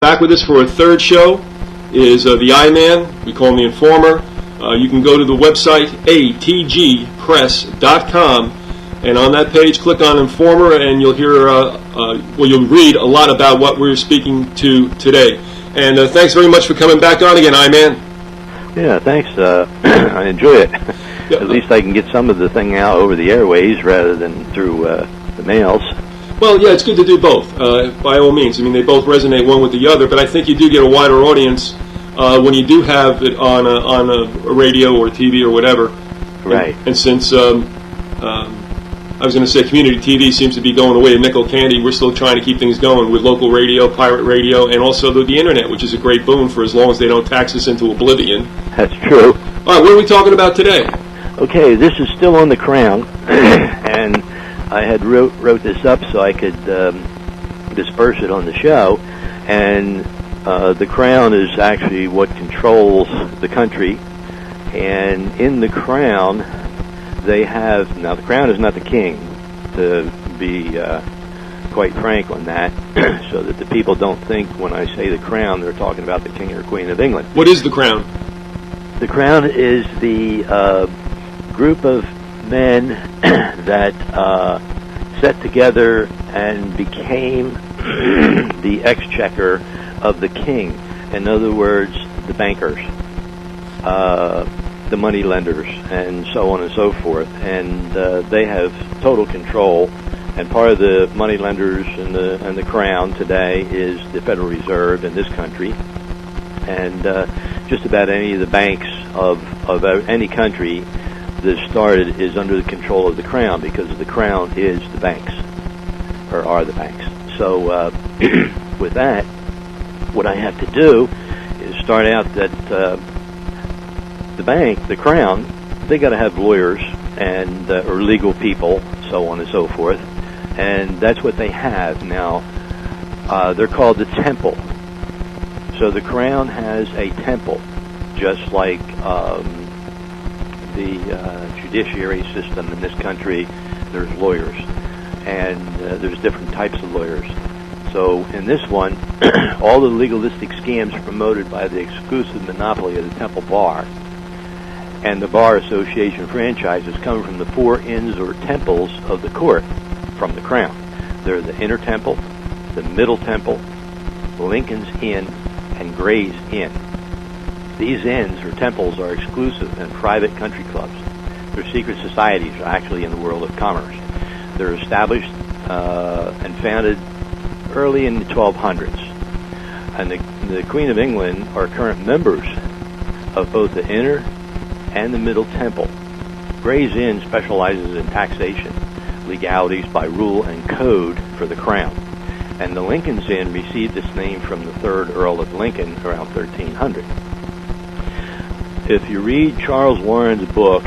Back with us for a third show is the I-Man. We call him the Informer. You can go to the website atgpress.com, and on that page, click on Informer, and you'll hear, you'll read a lot about what we're speaking to today. And thanks very much for coming back on again, I-Man. Yeah, thanks. I enjoy it. At least I can get some of the thing out over the airways rather than through the mails. Well, yeah, it's good to do both, by all means. I mean, they both resonate one with the other, but I think you do get a wider audience when you do have it on a radio or TV or whatever. Right. And since I was going to say community TV seems to be going away to nickel candy, we're still trying to keep things going with local radio, pirate radio, and also the Internet, which is a great boon for as long as they don't tax us into oblivion. That's true. All right, what are we talking about today? Okay, this is still on the Crown, and I had wrote this up so I could disperse it on the show, and the Crown is actually what controls the country, and in the Crown they have, now the Crown is not the king, to be quite frank on that, so that the people don't think when I say the Crown they're talking about the King or Queen of England. What is the Crown? The Crown is the group of men that set together and became the exchequer of the king. In other words, the bankers, the money lenders, and so on and so forth. And they have total control. And part of the money lenders and the Crown today is the Federal Reserve in this country. And just about any of the banks of any country that started is under the control of the Crown, because the Crown is the banks, or are the banks. So with that, what I have to do is start out that the bank, the Crown, they got to have lawyers and or legal people, so on and so forth, and that's what they have now. They're called the Temple. So the Crown has a temple, just like the judiciary system in this country. There's lawyers, and there's different types of lawyers. So in this one, all the legalistic scams are promoted by the exclusive monopoly of the Temple Bar, and the Bar Association franchises come from the four inns or temples of the court from the Crown. They're the Inner Temple, the Middle Temple, Lincoln's Inn, and Gray's Inn. These inns or temples are exclusive and private country clubs. They're secret societies, actually, in the world of commerce. They're established and founded early in the 1200s. And the Queen of England are current members of both the Inner and the Middle Temple. Gray's Inn specializes in taxation, legalities by rule and code for the Crown. And the Lincoln's Inn received its name from the 3rd Earl of Lincoln around 1300. If you read Charles Warren's book,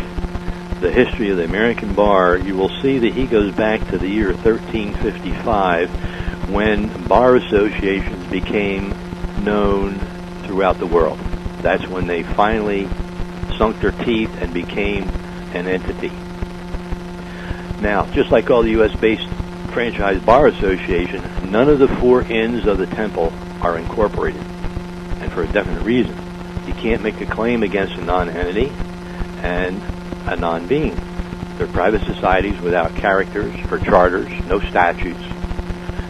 The History of the American Bar, you will see that he goes back to the year 1355, when bar associations became known throughout the world. That's when they finally sunk their teeth and became an entity. Now, just like all the U.S.-based franchise bar association, none of the four inns of the temple are incorporated, and for a definite reason. You can't make a claim against a non-entity and a non-being. They're private societies without characters or charters, no statutes,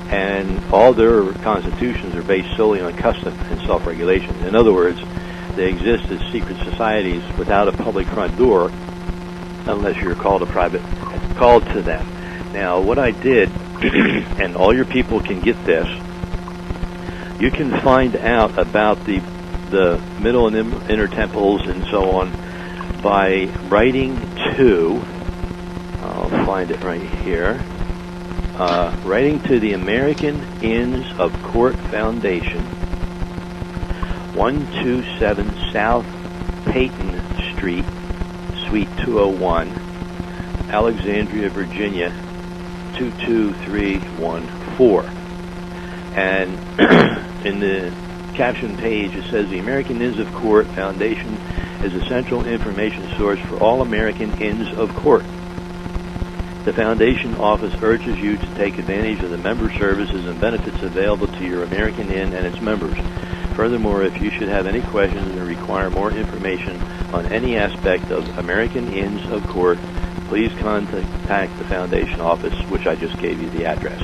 and all their constitutions are based solely on custom and self-regulation. In other words, they exist as secret societies without a public front door unless you're called to them. Now, what I did, and all your people can get this, you can find out about the Middle and Inner Temples and so on by writing to, I'll find it right here, writing to the American Inns of Court Foundation, 127 South Peyton Street, Suite 201, Alexandria, Virginia, 22314. And in the caption page it says, the American Inns of Court Foundation is a central information source for all American Inns of Court. The Foundation Office urges you to take advantage of the member services and benefits available to your American Inn and its members. Furthermore, if you should have any questions or require more information on any aspect of American Inns of Court, please contact the Foundation Office, which I just gave you the address.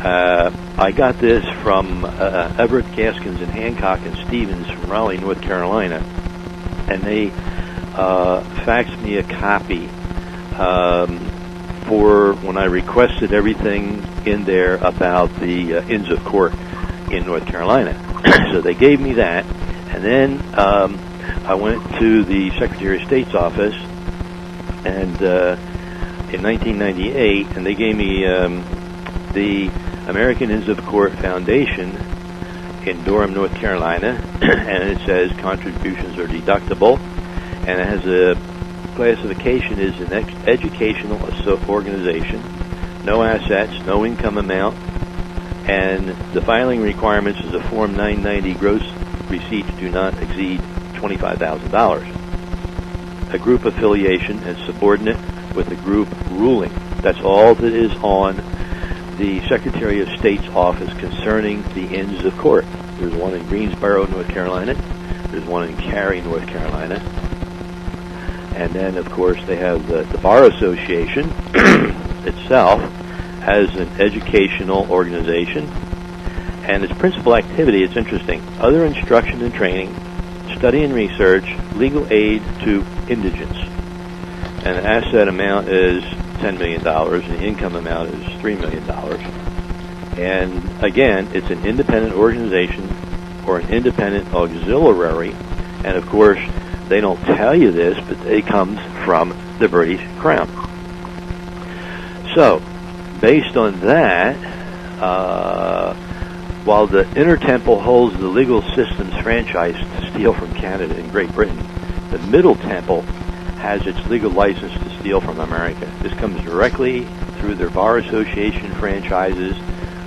I got this from Everett, Gaskins, and Hancock and Stevens from Raleigh, North Carolina, and they faxed me a copy for when I requested everything in there about the Inns of Court in North Carolina. So they gave me that, and then I went to the Secretary of State's office and in 1998, and they gave me the American Inns of Court Foundation in Durham, North Carolina, and it says contributions are deductible, and it has a classification is an educational organization, no assets, no income amount, and the filing requirements is a Form 990 gross receipts do not exceed $25,000. A group affiliation is subordinate with a group ruling. That's all that is on the Secretary of State's office concerning the Inns of Court. There's one in Greensboro, North Carolina. There's one in Cary, North Carolina. And then, of course, they have the Bar Association itself as an educational organization. And its principal activity, it's interesting, other instruction and training, study and research, legal aid to indigents. And the asset amount is $10 million, and the income amount is $3 million. And again, it's an independent organization or an independent auxiliary. And of course, they don't tell you this, but it comes from the British Crown. So, based on that, while the Inner Temple holds the legal systems franchise to steal from Canada and Great Britain, the Middle Temple has its legal license to steal from America. This comes directly through their Bar Association franchises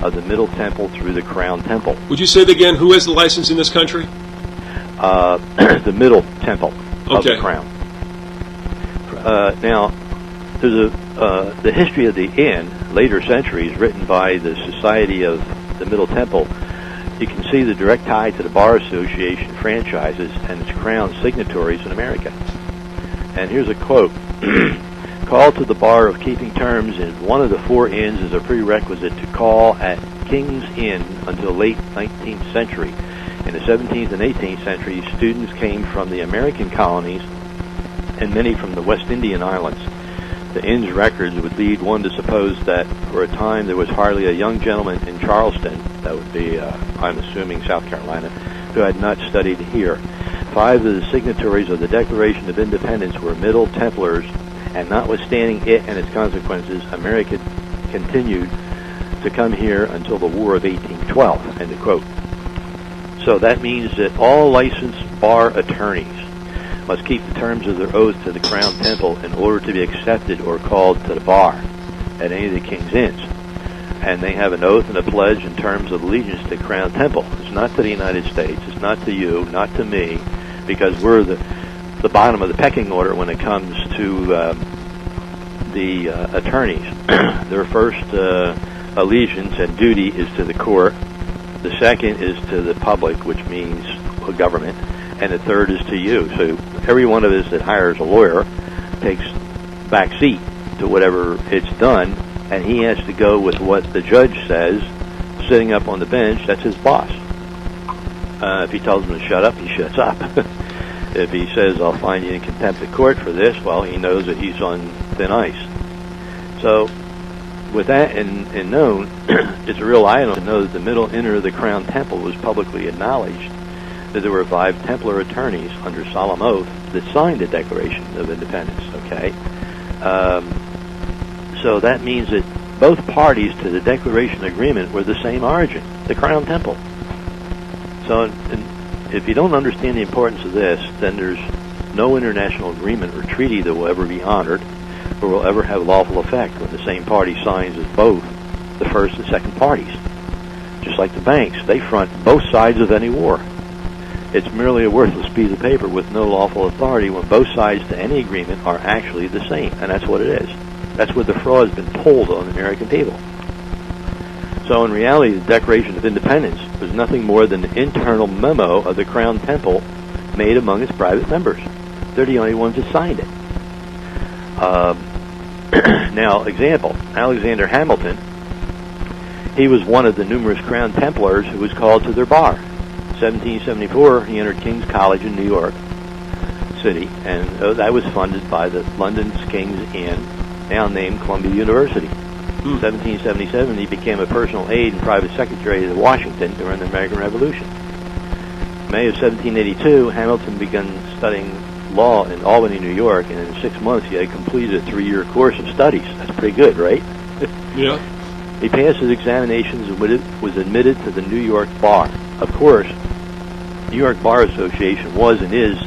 of the Middle Temple through the Crown Temple. Would you say that again? Who has the license in this country? The Middle Temple of the Crown. Now, there's the history of the Inn, later centuries, written by the Society of the Middle Temple. You can see the direct tie to the Bar Association franchises and its Crown signatories in America. And here's a quote. Call to the bar of keeping terms in one of the four inns is a prerequisite to call at King's Inn until late 19th century. In the 17th and 18th centuries, students came from the American colonies and many from the West Indian islands. The inn's records would lead one to suppose that for a time there was hardly a young gentleman in Charleston, that would be, I'm assuming, South Carolina, who had not studied here. 5 of the signatories of the Declaration of Independence were Middle Templars, and notwithstanding it and its consequences, America continued to come here until the War of 1812, end of quote. So that means that all licensed bar attorneys must keep the terms of their oath to the Crown Temple in order to be accepted or called to the bar at any of the King's Inns. And they have an oath and a pledge in terms of allegiance to Crown Temple. It's not to the United States, it's not to you, not to me, because we're the bottom of the pecking order when it comes to the attorneys. Their first allegiance and duty is to the court. The second is to the public, which means government. And the third is to you. So every one of us that hires a lawyer takes back seat to whatever it's done, and he has to go with what the judge says, sitting up on the bench. That's his boss. If he tells him to shut up, he shuts up. If he says, I'll find you in contempt of court for this, well, he knows that he's on thin ice. So with that and known, it's a real item to know that the middle inner of the Crown Temple was publicly acknowledged that there were 5 Templar attorneys under solemn oath that signed the Declaration of Independence, okay? So that means that both parties to the Declaration Agreement were the same origin, the Crown Temple. So if you don't understand the importance of this, then there's no international agreement or treaty that will ever be honored or will ever have lawful effect when the same party signs as both the first and second parties. Just like the banks, they front both sides of any war. It's merely a worthless piece of paper with no lawful authority when both sides to any agreement are actually the same, and that's what it is. That's where the fraud has been pulled on the American people. So in reality, the Declaration of Independence was nothing more than an internal memo of the Crown Temple made among its private members. They're the only ones that signed it. Now, example, Alexander Hamilton, he was one of the numerous Crown Templars who was called to their bar. 1774, he entered King's College in New York City, and that was funded by the London's King's Inn, now named Columbia University. 1777, he became a personal aide and private secretary to Washington during the American Revolution. May of 1782, Hamilton began studying law in Albany, New York, and in 6 months he had completed a 3-year course of studies. That's pretty good, right? Yeah. He passed his examinations and was admitted to the New York Bar. Of course, New York Bar Association was and is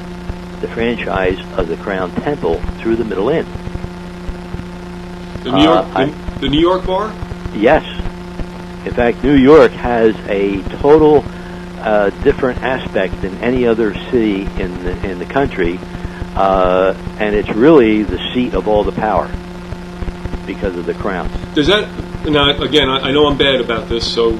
the franchise of the Crown Temple through the Middle End. The New York Bar? Yes. In fact, New York has a total different aspect than any other city in the country, and it's really the seat of all the power because of the Crown. Does that, now again, I know I'm bad about this, so